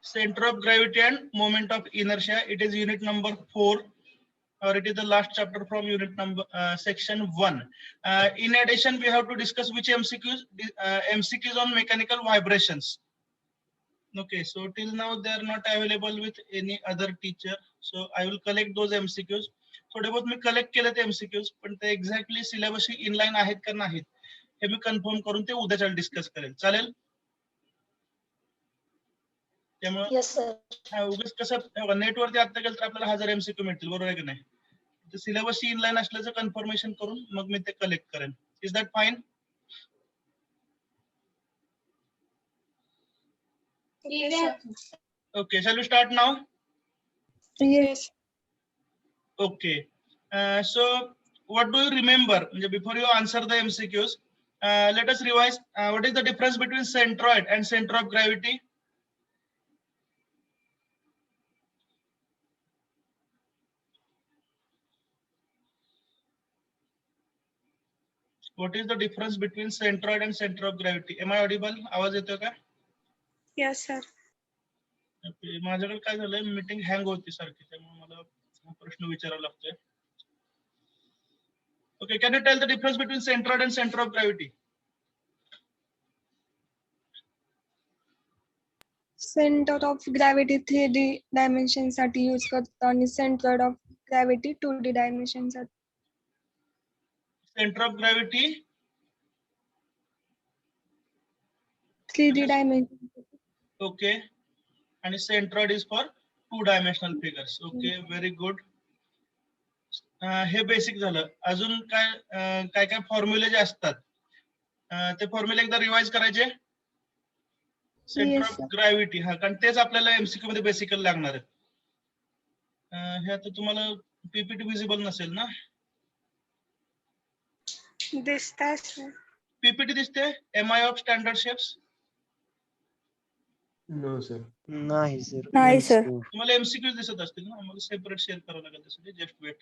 center of gravity and moment of inertia. It is unit number 4, or it is the last chapter from unit number section 1. In addition, we have to discuss which MCQs. MCQs on mechanical vibrations. Okay, so till now they are not available with any other teacher. So I will collect those MCQs. थोडे बहुत मी collect केले ते MCQs, पण ते exactly सिलेबसशी inline आहेत का नाहीत हे मी कन्फर्म करून ते उद्याच्या डिस्कस करेल. चालेल? त्यामुळे उगाच कसं नेटवरती आता गेलं तर आपल्याला 1000 MCQ मिळतील, बरोबर आहे की नाही? सिलेबसशी इनलाईन असल्याचं कन्फर्मेशन करून मग मी ते कलेक्ट करेन. Is that fine? Yes. Okay, shall we start now? Yes. Okay. So what do you remember? Before you answer the MCQs, let us revise. What is the difference between centroid and center of gravity? What is the difference between centroid and center of gravity? Am I audible? आवाज येतोय का? Yes, sir. Okay. माझ्याकडे काय झालंय, meeting hang होती सारखी, त्यामुळे मला हा प्रश्न विचारावा लागतोय. Okay, can you tell the difference between centroid and center of gravity? Center of gravity 3D dimension साठी यूज करतो आणि center of gravity 2D dimension साठी. Center of gravity 3D dimension. Okay, and centroid is for 2-dimensional figures. Okay, very good. हे basic झालं. अजून काय काय फॉर्म्युले जे असतात ते फॉर्म्युले एकदा रिवाइज करायचे. सेंटर ऑफ ग्रॅव्हिटी, हा, कारण तेच आपल्याला MCQ मध्ये बेसिकली लागणार आहे. हे आता तुम्हाला पीपीटी विजिबल नसेल ना? दिसतंय सर. पीपीटी दिसते? MI of standard shapes? No sir. नाही सर. नाही सर. तुम्हाला MCQ दिसत असतील ना? मला सेपरेट शेअर करावं लागेल त्यासाठी. Just wait.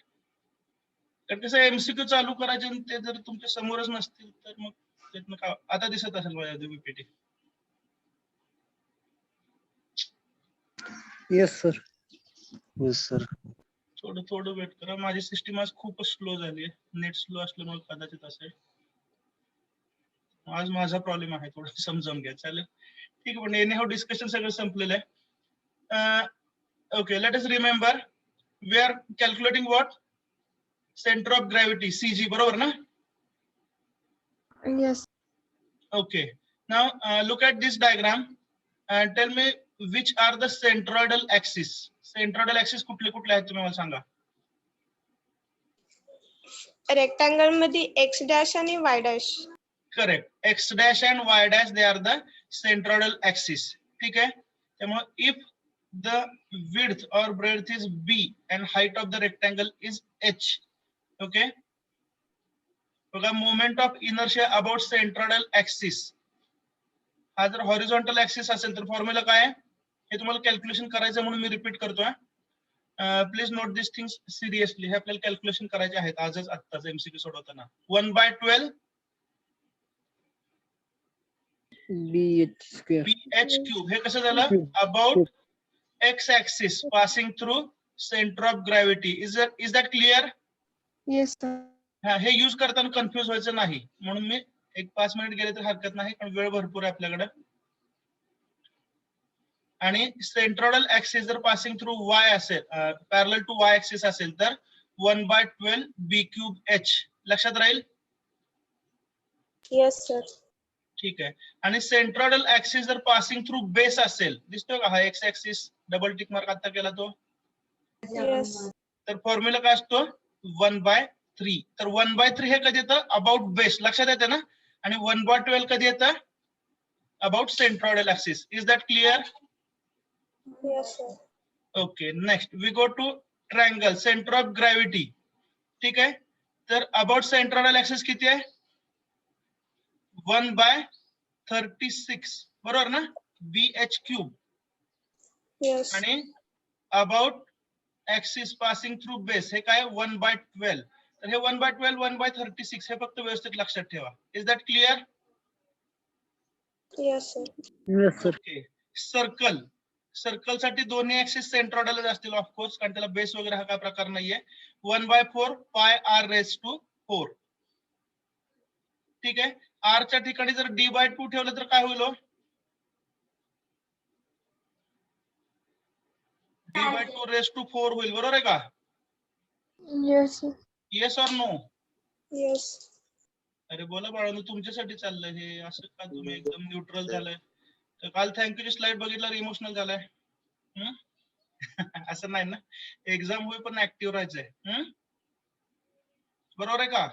कारण कसं MCQ चालू करायचे आणि ते जर तुमच्या समोरच नसतील तर मग त्यातनं का आता दिसत असेल माझ्या PPT? Yes sir. Yes sir. थोडं वेट करा. माझी सिस्टीम आज खूपच स्लो झाली आहे. नेट स्लो असल्यामुळे कदाचित असेल. आज माझा प्रॉब्लेम आहे, थोडं समजावून घ्या. चालेल? ठीक आहे, पण एनी हाऊ डिस्कशन सगळं संपलेलं आहे. Okay, let us remember we are calculating what? Centre of gravity, CG, बरोबर ना? Yes. Okay, now look at this diagram and tell me which are the centroidal axis. Centroidal axis कुठले आहेत तुम्ही मला सांगा. रेक्टँगल मध्ये X डॅश आणि Y dash. Correct. X dash and Y dash, they are the centroidal axis. ठीक आहे? त्यामुळे if the width or breadth is B and height of the rectangle is H, okay? बघा, moment of inertia about centroidal axis. हा जर horizontal axis असेल तर formula काय आहे हे तुम्हाला कॅल्क्युलेशन करायचं म्हणून मी रिपीट करतोय. Please note this things seriously. हे आपल्याला कॅल्क्युलेशन करायचे आहेत आजच, आत्ताच MCQ सोडवताना. 1/12 BH square. BH cube. हे कसं झालं? About X axis passing through center of gravity. Is that clear? Yes, sir. हा, हे यूज करताना कन्फ्युज व्हायचं नाही म्हणून मी एक 5 मिनिट गेले तर हरकत नाही, पण वेळ भरपूर आहे आपल्याकडे. आणि सेंट्रोइडल ऍक्सिस जर पासिंग थ्रू Y असेल, पॅरलल टू Y ऍक्सिस असेल तर 1/12 B cube H. लक्षात राहील? Yes sir. ठीक आहे. आणि सेंट्रोइडल ऍक्सिस जर पासिंग थ्रू बेस असेल, दिसतोय का हा X axis? Double tick mark आता केला तो. येस. तर फॉर्म्युला काय असतो? 1/3. तर 1/3 हे कधी येतं? About base. लक्षात येते ना? आणि 1/12 कधी येतं? About centroidal axis. Is that clear? Yes sir. Okay, next we go to triangle, centre of gravity. ठीक आहे? तर अबाउट सेंट्रोइडल ऍक्सिस किती आहे? 1/36, बरोबर ना? BH cube. येस. आणि about axis passing through base हे काय? 1/12. तर हे 1/12, 1/36 हे फक्त व्यवस्थित लक्षात ठेवा. Is that clear? Yes sir. Yes sir. Okay. Circle. Circle साठी दोन्ही ऍक्सिस सेंट्रॉइडलच असतील ऑफकोर्स, कारण त्याला बेस वगैरे हा काय प्रकार नाहीये. 1/4 पाय आर रेस टू 4. ठीक आहे. आर च्या ठिकाणी जर d/2 ठेवलं तर काय होईल? d/2 रेस टू 4 होईल, बरोबर आहे का? Yes, sir. Yes or no? Yes. अरे बोला बाळांनो, तुमच्यासाठी चाललंय हे. असं का तुम्ही एकदम न्यूट्रल झालाय? तर काल थँक्यूची स्लाइड बघितल्यावर इमोशनल झालाय. असं नाही ना, एक्झाम होई पण ऍक्टिव्ह राहायचंय. बरोबर आहे का?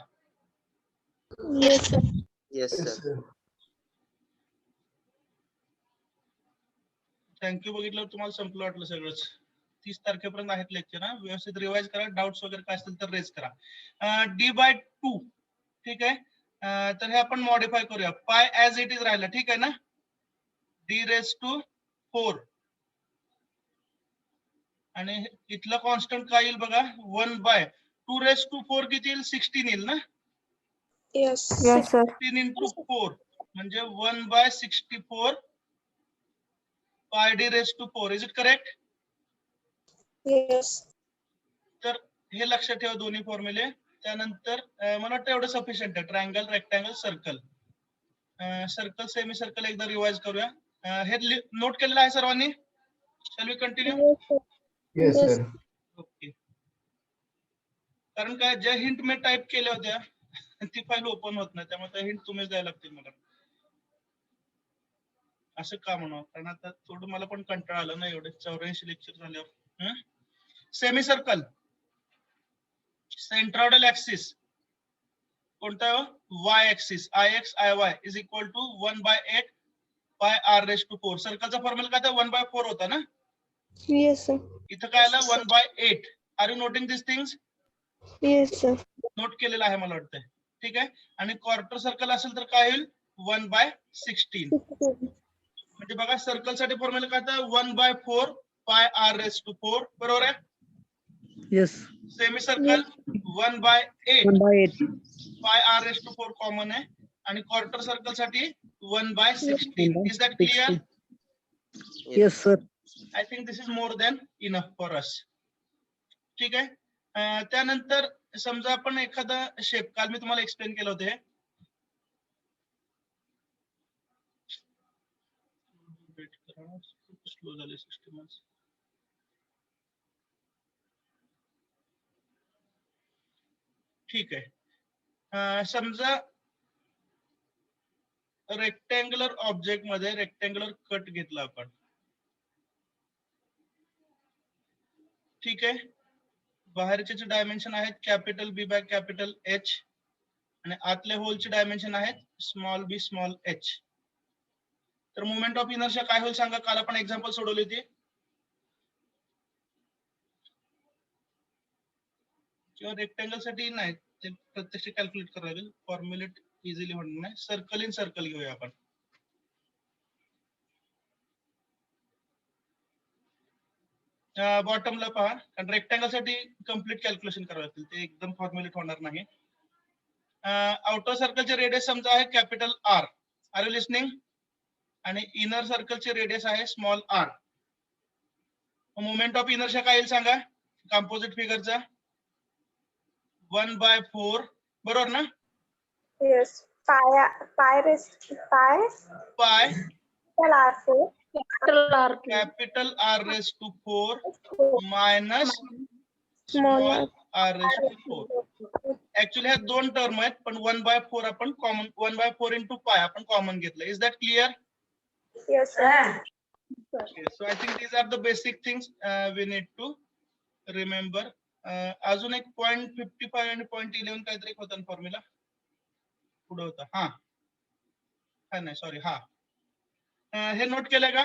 Yes, sir. Yes, sir. Thank you बघितल्यावर तुम्हाला संपलं वाटलं सगळंच. 30 तारखेपर्यंत आहेत लेक्चर. व्यवस्थित रिवाइज करा, डाऊट्स वगैरे काय असतील तर रेज करा. d/2 ठीक आहे. तर हे आपण मॉडिफाय करूया. पाय ऍज इट इज राहिला, ठीक आहे ना. d⁻⁴ आणि इथलं कॉन्स्टंट काय येईल बघा, 1/2⁴ किती येईल? 16 येईल ना. येस. Yes, sir. 16 into 4 म्हणजे 1/64 पाय d⁻⁴. Is it correct? Yes. तर हे लक्षात ठेवा दोन्ही फॉर्म्युले. त्यानंतर मला वाटतं एवढं सफिशियंट आहे. Triangle, rectangle, circle. Circle, semi circle एकदा रिवाइज करूया. हे नोट केलेलं आहे सर्वांनी? Shall we continue? Yes, sir. Okay. कारण काय, ज्या हिंट मी टाइप केल्या होत्या ती फाईल ओपन होत नाही, त्यामुळे त्या हिंट तुम्हीच द्यायला लागतील मला. असं का म्हणावं, कारण आता थोडं मला पण कंटाळा आला ना, एवढे 84 लेक्चर झाल्यावर. सेमी सर्कल, सेंट्रॉइडल ऍक्सिस कोणता? Y axis, IX IY is equal to 1/8 pi R raise to 4. सर्कलचा फॉर्म्युला काय? 1/4 होता ना. Yes, sir. इथं काय आलं? 1/8. Are you noting this things? Yes, sir. Note केलेलं आहे मला वाटतंय. ठीक आहे. आणि क्वार्टर सर्कल असेल तर काय होईल? 1/16. म्हणजे बघा, सर्कल साठी फॉर्म्युला काय होता? 1/4 पाय आर रेस टू 4. बरोबर आहे. Yes. Semi circle 1/8 1/8. Pi R raise to 4 common आहे. आणि क्वार्टर सर्कल साठी 1/16. Is that clear? Yes, sir. I think this is more than enough for us. ठीक आहे. त्यानंतर समजा आपण एखादा शेप, काल मी तुम्हाला एक्सप्लेन केलं होते. स्लो झाले सिस्टम. ठीक आहे. समजा रेक्टँग्युलर ऑब्जेक्ट मध्ये रेक्टँग्युलर कट घेतला आपण. ठीक आहे. बाहेरचे जे डायमेन्शन आहेत capital B by capital H आणि आतल्या होलचे डायमेन्शन आहेत स्मॉल b स्मॉल h. तर मोमेंट ऑफ इनर्शिया काय होईल सांगा? काल आपण एक्झाम्पल सोडवली होती. किंवा रेक्टँगल साठी नाही, ते प्रत्यक्ष कॅल्क्युलेट करावं लागेल. फॉर्म्युलेट इझिली होणार नाही. सर्कल इन सर्कल घेऊया आपण. बॉटमला पहा, कारण रेक्टँगल साठी कम्प्लीट कॅल्क्युलेशन करावं लागतील, ते एकदम फॉर्म्युलेट होणार नाही. आउटर सर्कलचे रेडियस समजा आहे capital R. Are you listening? आणि इनर सर्कलचे रेडियस आहे small r. Moment of inertia काय येईल सांगा? कंपोजिट फिगरचा 1/4. बरोबर ना. Yes. Pi capital R raise to 4 minus small r raise to 4. Actually ह्या दोन टर्म आहेत, पण 1/4 आपण कॉमन, 1/4 इंटू पाय आपण कॉमन घेतलं. Is that clear? Yes. So I think these are the basic things we need to remember. अजून एक 0.55 आणि 0.11 काहीतरी होता फॉर्म्युला पुढे होता. हा नाही सॉरी, हे नोट केलंय का?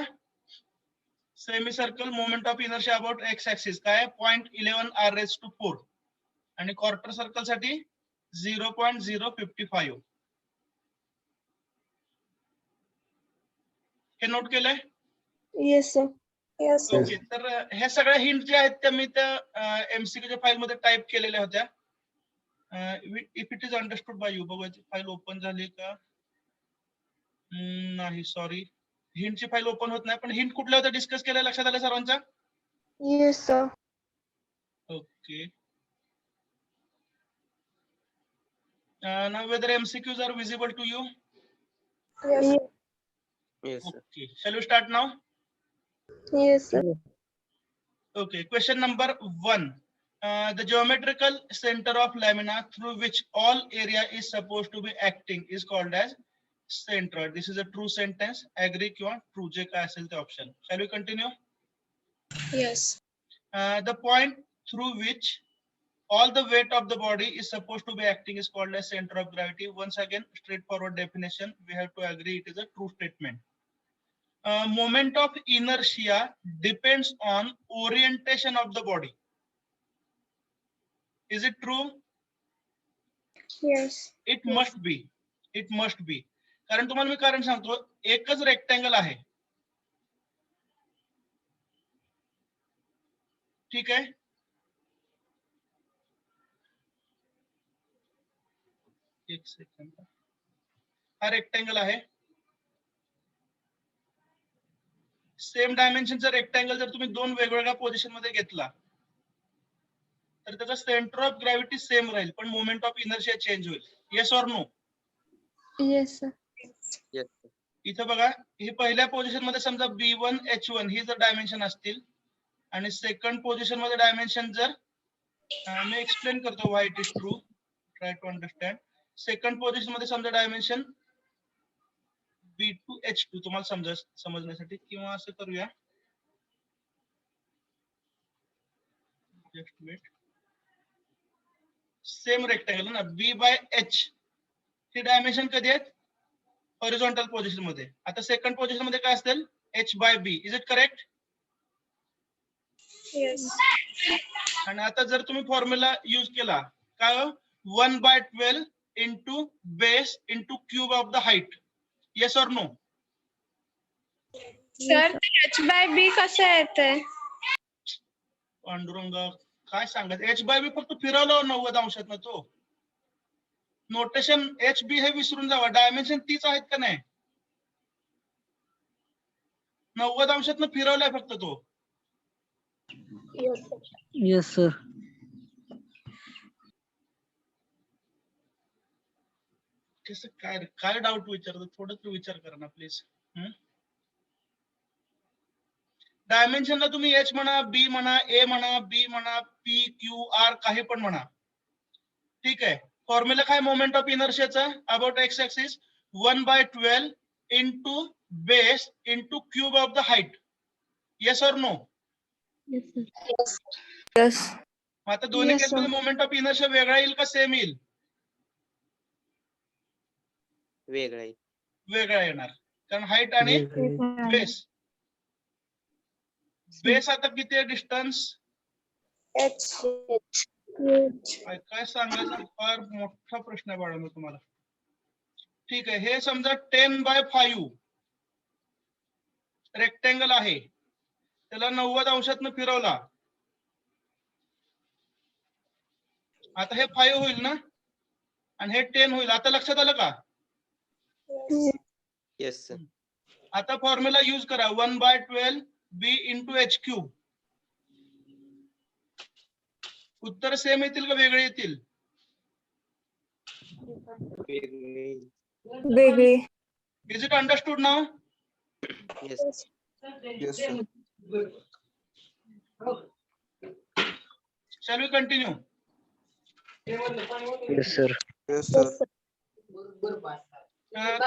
Semi circle moment of inertia about X axis काय? 0.11 r रेस टू 4 आणि क्वार्टर सर्कल साठी 0.055. हे नोट केलंय? Yes, sir. येस. ओके. तर ह्या सगळ्या हिंट ज्या आहेत त्या मी त्या एमसीक्यूच्या फाईल मध्ये टाइप केलेल्या होत्या. If it is understood by you. बघा फाईल ओपन झाली का? नाही सॉरी. हिंटची फाईल ओपन होत नाही, पण हिंट कुठल्या होत्या डिस्कस केल्या लक्षात आलं सर्वांच्या? Yes, sir. Okay. Now whether MCQs are visible to you? Yes. Yes, sir. Okay. Shall we start now? Yes, sir. Okay. Question number 1. The geometrical center of lamina through which all area is supposed to be acting is called as centroid. This is a true sentence. Agree किंवा true जे काय असेल ते option. Shall we continue? Yes. The point through which all the weight of the body is supposed to be acting is called as center of gravity. Once again, straightforward definition. We have to agree it is a true statement. Moment of inertia depends on orientation of the body. Is it true? Yes. It must be. It must be. कारण तुम्हाला मी कारण सांगतो, एकच rectangle आहे. ठीक आहे. एक second. हा रेक्टँगल आहे. सेम डायमेन्शनचा रेक्टँगल जर तुम्ही दोन वेगवेगळ्या पोझिशन मध्ये घेतला तर त्याचा सेंटर ऑफ ग्रॅव्हिटी सेम राहील, पण मोमेंट ऑफ इनर्शिया चेंज होईल. Yes or no? Yes, sir. Yes, sir. इथं बघा, ही पहिल्या पोझिशन मध्ये समजा B1 H1 ही जर डायमेन्शन असतील आणि सेकंड पोझिशन मध्ये डायमेन्शन जर मी एक्सप्लेन करतो why it is true, try to understand. Second position मध्ये समजा डायमेन्शन B2 H2 तुम्हाला समजण्यासाठी, किंवा असं करूया, जस्ट वेट. सेम रेक्टँगल ना B बाय H, ही डायमेन्शन कधी आहेत? हॉरिझॉन्टल पोझिशन मध्ये. आता सेकंड पोझिशन मध्ये काय असेल? H by B. Is it correct? Yes. आणि आता जर तुम्ही फॉर्म्युला यूज केला काय, 1/12 into base into cube of the height. Yes or no? Sir H by B कसं येते? पांडुरंग काय सांगत, H बाय बी फक्त फिरवलं 90 अंशात ना तो. नोटेशन HB हे विसरून जावा, डायमेन्शन तीच आहेत का नाही? 90 अंशात फिरवलाय फक्त तो. Yes, sir. कसं काय डाऊट विचारतो, थोडं तर विचार करा ना प्लीज. डायमेन्शनला तुम्ही H म्हणा, B म्हणा, A म्हणा, B म्हणा, P Q R काही पण म्हणा. ठीक आहे. फॉर्म्युला काय मोमेंट ऑफ इनर्शियाचा about X axis 1/12 into base into cube of the height. Yes or no? Yes, sir. Yes. आता दोन्ही Yes, केस मध्ये sir. मोमेंट ऑफ इनर्शिया वेगळा येईल का सेम येईल? वेगळा आहे. वेगळा येणार, कारण हाईट आणि बेस. बेस आता किती आहे डिस्टन्स? H. काय सांगायचं, फार मोठा प्रश्न आहे बाळा तुम्हाला. ठीक आहे. हे समजा 10/5 रेक्टँगल आहे, त्याला 90 अंशात फिरवला. आता हे 5 होईल ना आणि हे 10 होईल. आता लक्षात आलं का? Yes, sir. आता फॉर्म्युला यूज करा, 1/12 B इंटू H क्यूब. उत्तर सेम येतील का वेगळे येतील? वेगळी. Baby. Is it understood now? Yes. Yes, sir. Shall we continue? Yes, sir. Yes, sir.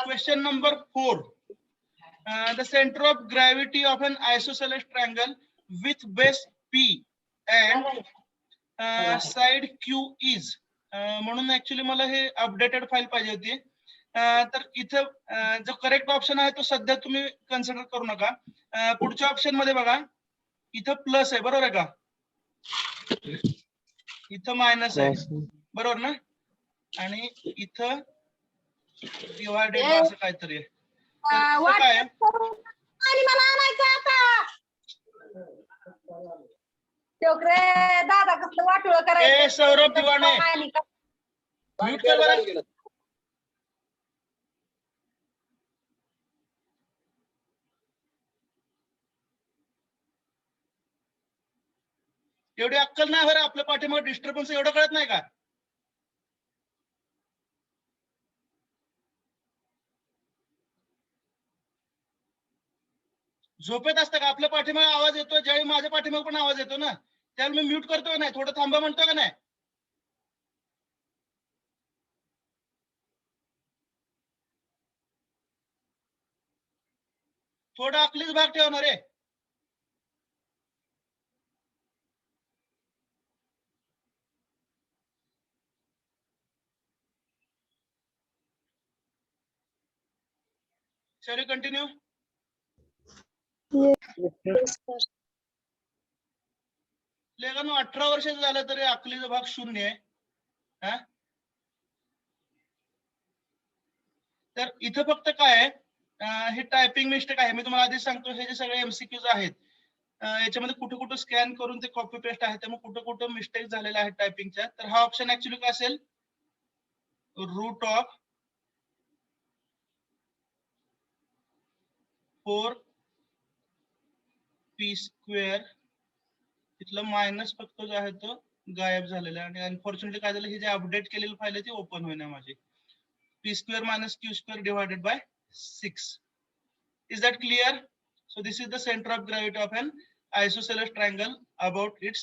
Question number 4. The center of gravity of an isosceles triangle with base P and side Q is. म्हणून actually मला हे updated file पाहिजे होती. तर इथं जो correct option आहे तो सध्या तुम्ही कन्सिडर करू नका. पुढच्या ऑप्शन मध्ये बघा, इथं प्लस आहे, बरोबर आहे का? इथं मायनस आहे, बरोबर ना? आणि इथं डिवायडेड असं काहीतरी आहे. तर काय आहे? दादा कसलं वाटोळं करायचं. ए सौरभ दिवाणे, म्यूट कर बरं. एवढी अक्कल नाही बरं आपल्या पाठीमागे डिस्टर्बन्स एवढं कळत नाही का? झोपेत असतं का? आपल्या पाठीमागे आवाज येतो, ज्यावेळी माझ्या पाठीमागे पण आवाज येतो ना, त्यावेळी मी म्यूट करतो का नाही, थोडं थांबा म्हणतो का नाही? थोडं अकलीच भाग ठेवणार रे. Shall we continue? Yes, sir. लेकांनो 18 वर्षाचं झालं तरी अकलीचा भाग शून्य आहे. हा? तर इथं फक्त काय आहे, हे टायपिंग मिस्टेक आहे. मी तुम्हाला आधीच सांगतो, हे जे सगळे एमसीक्यूज आहेत याच्यामध्ये कुठे कुठे स्कॅन करून ते कॉपी पेस्ट आहे, त्यामुळे कुठं कुठं मिस्टेक झालेला आहे टायपिंगच्या. तर हा ऑप्शन ऍक्च्युली काय असेल, रूट ऑफ 4p² तिथलं मायनस फक्त जो आहे तो गायब झालेला आहे. आणि अनफॉर्च्युनेटली काय झालं, ही जे अपडेट केलेली फाईल आहे ती ओपन होईना माझी. p² - q² divided by 6. Is that clear? So this is the center of gravity of an isosceles triangle about its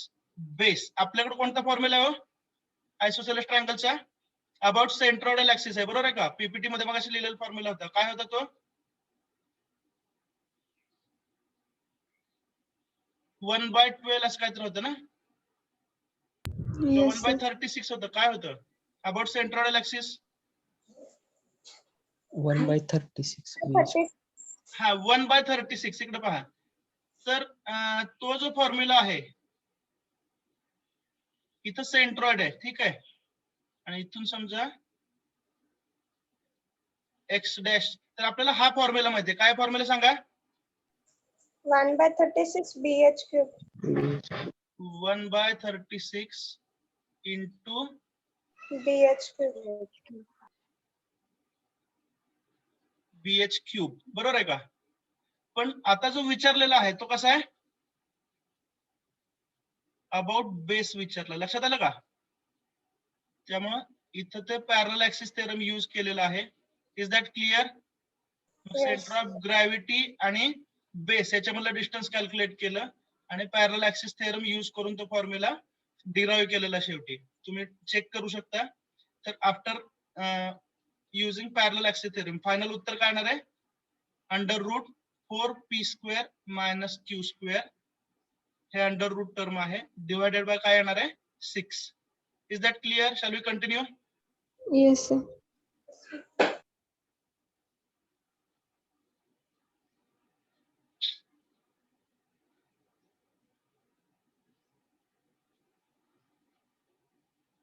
base. आपल्याकडे कोणता फॉर्म्युला आहे आयसोसेलेस ट्रायंगलचा? अबाउट सेंट्रोइडल ऍक्सिस आहे, बरोबर आहे का? पीपीटी मध्ये मग अशी लिहिलेला फॉर्म्युला होता. काय होता तो? 1/12 असं काहीतरी होतं ना? Yes, sir. 1/36 होतं. काय होतं अबाउट सेंट्रोइडल ऍक्सिस? 1/36. हा 1/36. इकडे पहा. तर तो जो फॉर्म्युला आहे, इथं सेंट्रॉइड आहे, ठीक आहे. आणि इथून समजा एक्स डॅश, तर आपल्याला हा फॉर्म्युला माहिती आहे. काय फॉर्म्युला सांगा? 1/36 BH³ 1/36 इंटू BH³. BH³, बरोबर आहे का? पण आता जो विचारलेला आहे तो कसा आहे? अबाउट बेस विचारला, लक्षात आलं का? त्यामुळं इथं ते पॅरलल ऍक्सिस थेरम यूज केलेला आहे. Is that clear? Centre of gravity आणि बेस याच्यामधलं डिस्टन्स कॅल्क्युलेट केलं आणि पॅरलल ऍक्सिस थेरम यूज करून तो फॉर्म्युला डिराईव्ह केलेला शेवटी तुम्ही चेक करू शकता. तर after using parallel axis theorem final उत्तर काय येणार आहे? √4p² - q², हे अंडर रूट टर्म आहे, डिवायडेड बाय काय येणार आहे? 6. Is that clear? Shall we continue? Yes, sir.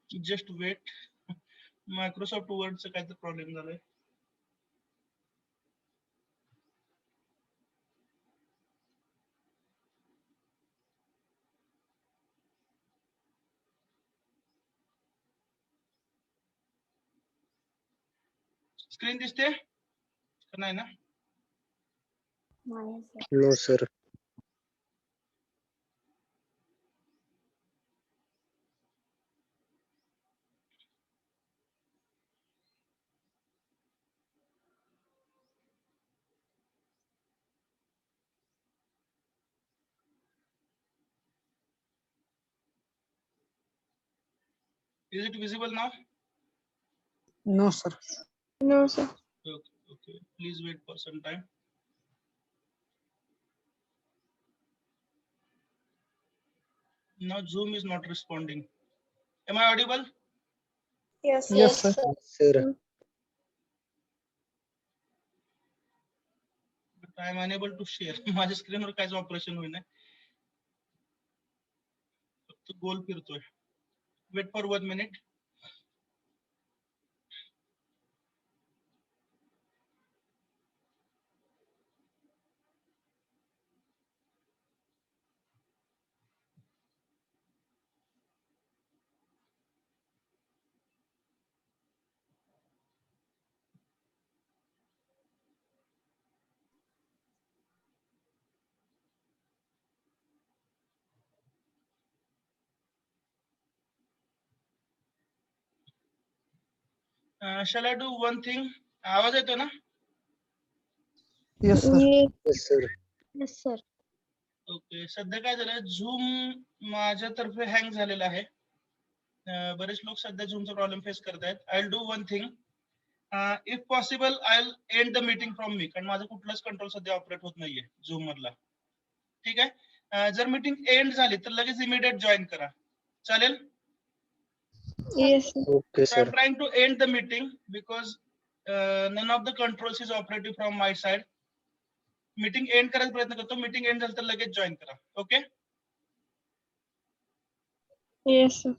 Just wait. Microsoft वर्डचं काहीतरी प्रॉब्लेम झालाय. स्क्रीन दिसते का नाही ना? No, sir. Is it visible now? No, sir. No, sir. Okay. Please wait for some time. Now Zoom is not responding. Am I audible? Yes, Yes, sir. Sir. But I am unable to share. माझ्या स्क्रीनवर काहीच operation होईना. फक्त गोल फिरतोय. Wait for 1 minute. shall I do one thing? आवाज येतो ना? Yes, sir. Yes, sir. Yes, sir. Okay, सध्या काय झालंय, झूम माझ्यातर्फे हँग झालेला आहे. बरेच लोक सध्या झूमचा प्रॉब्लेम फेस करतायत. I will do one thing, if possible I will end the meeting from me, कारण माझा कुठलाच कंट्रोल सध्या ऑपरेट होत नाहीये झूम मधला. ठीक आहे, जर मीटिंग एंड झाली तर लगेच इमिडिएट जॉईन करा, चालेल? Yes, sir. Okay, So I'm sir. trying to end the meeting because none of the controls is operative from my side. Meeting end करायचा प्रयत्न करतो. मीटिंग एंड झालं तर लगेच जॉईन करा. ओके? Yes, sir.